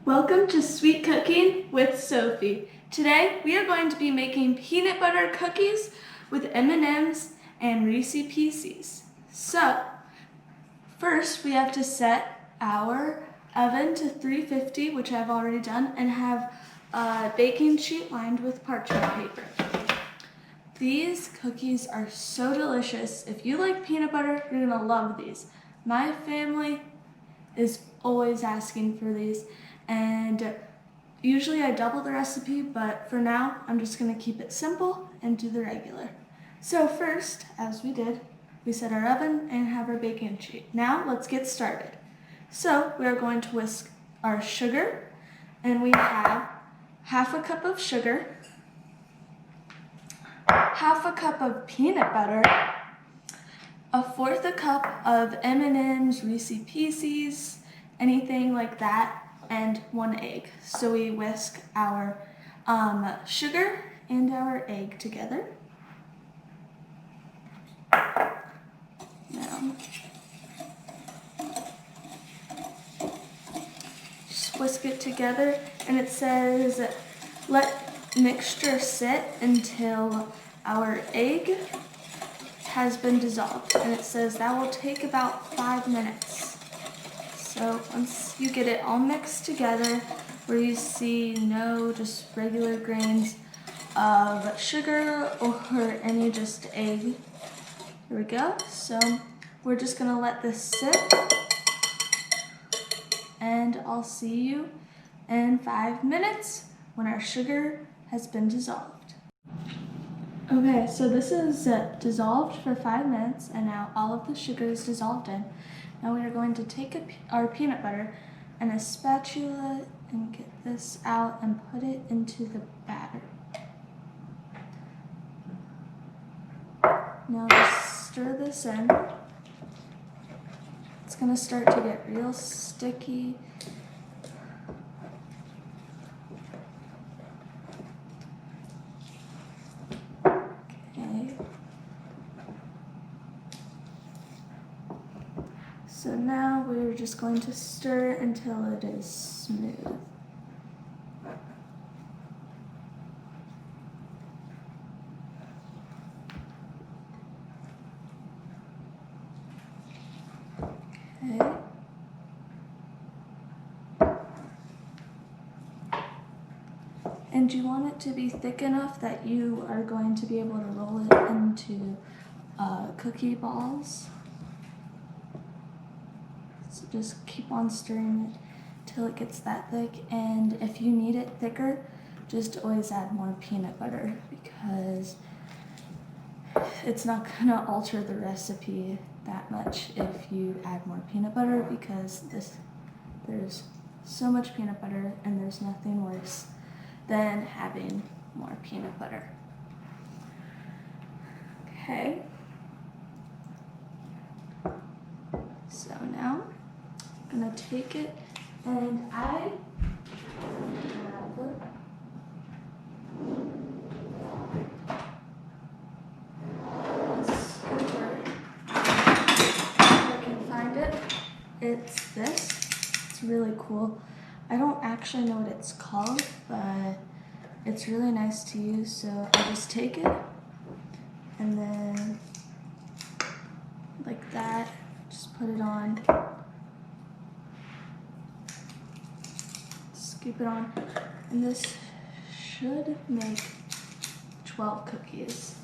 Welcome to Sweet Cooking with Sophie. Today we are going to be making peanut butter cookies with M&Ms and Reese Pieces. So, first we have to set our oven to 350, which I've already done, and have a baking sheet lined with parchment paper. These cookies are so delicious. If you like peanut butter, you're gonna love these. My family is always asking for these, and usually I double the recipe, but for now I'm just gonna keep it simple and do the regular. So first, as we did, we set our oven and have our baking sheet. Now let's get started. So we are going to whisk our sugar, and we have half a cup of sugar, half a cup of peanut butter, a fourth a cup of M&Ms, Reese Pieces, anything like that, and 1 egg. So we whisk our sugar and our egg together. Now, just whisk it together, and it says let mixture sit until our egg has been dissolved, and it says that will take about 5 minutes. So once you get it all mixed together, where you see no just regular grains of sugar or any just egg, here we go. So we're just gonna let this sit, and I'll see you in 5 minutes when our sugar has been dissolved. Okay, so this is dissolved for 5 minutes, and now all of the sugar is dissolved in. Now we are going to take our peanut butter and a spatula and get this out and put it into the batter. Now just stir this in. It's going to start to get real sticky. So now we're just going to stir until it is smooth. Okay. And you want it to be thick enough that you are going to be able to roll it into cookie balls. So just keep on stirring it till it gets that thick, and if you need it thicker, just always add more peanut butter, because it's not gonna alter the recipe that much if you add more peanut butter, because there's so much peanut butter and there's nothing worse than having more peanut butter. Okay. So now I'm gonna take it, and I have a scooper. If I can find it. It's this. It's really cool. I don't actually know what it's called, but it's really nice to use. So I just take it, and then like that, just put it on. Scoop it on, and this should make 12 cookies.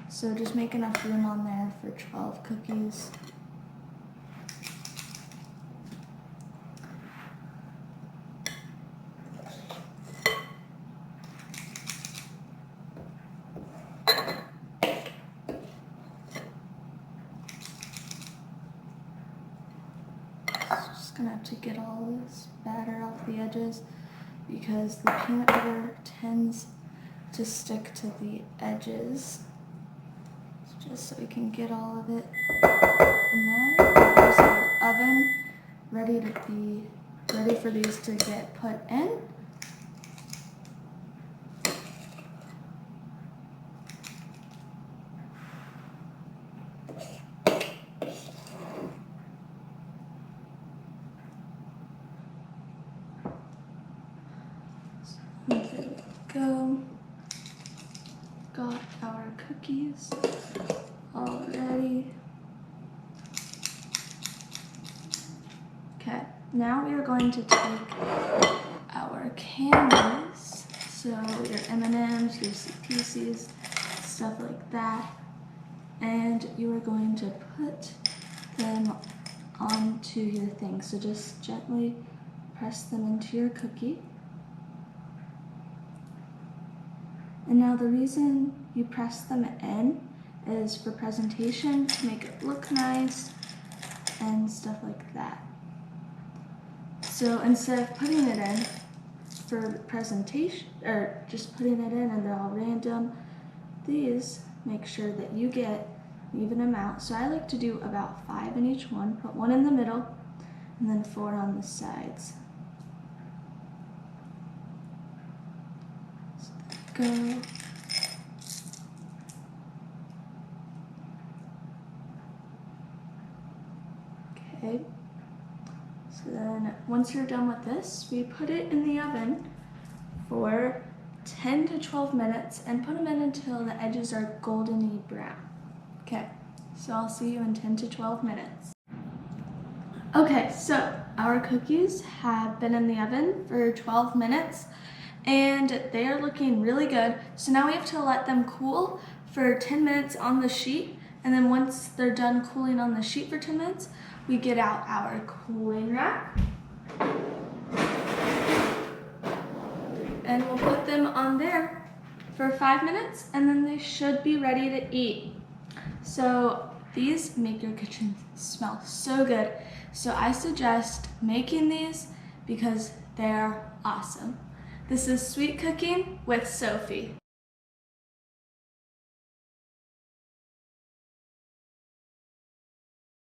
So just make enough room on there for 12 cookies. Just gonna have to get all this batter off the edges, because the peanut butter tends to stick to the edges. Just so we can get all of it. And then there's our oven ready for these to get put in. cookies already. Okay, now we are going to take our candies, so your M&Ms, your Pieces, stuff like that, and you are going to put them onto your thing. So just gently press them into your cookie. And now the reason you press them in is for presentation, to make it look nice and stuff like that. So instead of putting it in for presentation, or just putting it in and they're all random, these make sure that you get an even amount. So I like to do about 5 in each one, put 1 in the middle, and then 4 on the sides. So there we go. Okay. So then once you're done with this, we put it in the oven for 10 to 12 minutes and put them in until the edges are golden brown. Okay, so I'll see you in 10 to 12 minutes. Okay, so our cookies have been in the oven for 12 minutes and they are looking really good. So now we have to let them cool for 10 minutes on the sheet, and then once they're done cooling on the sheet for 10 minutes, we get out our cooling rack and we'll put them on there for 5 minutes, and then they should be ready to eat. So these make your kitchen smell so good. So I suggest making these because they're awesome. This is Sweet Cooking with Sophie.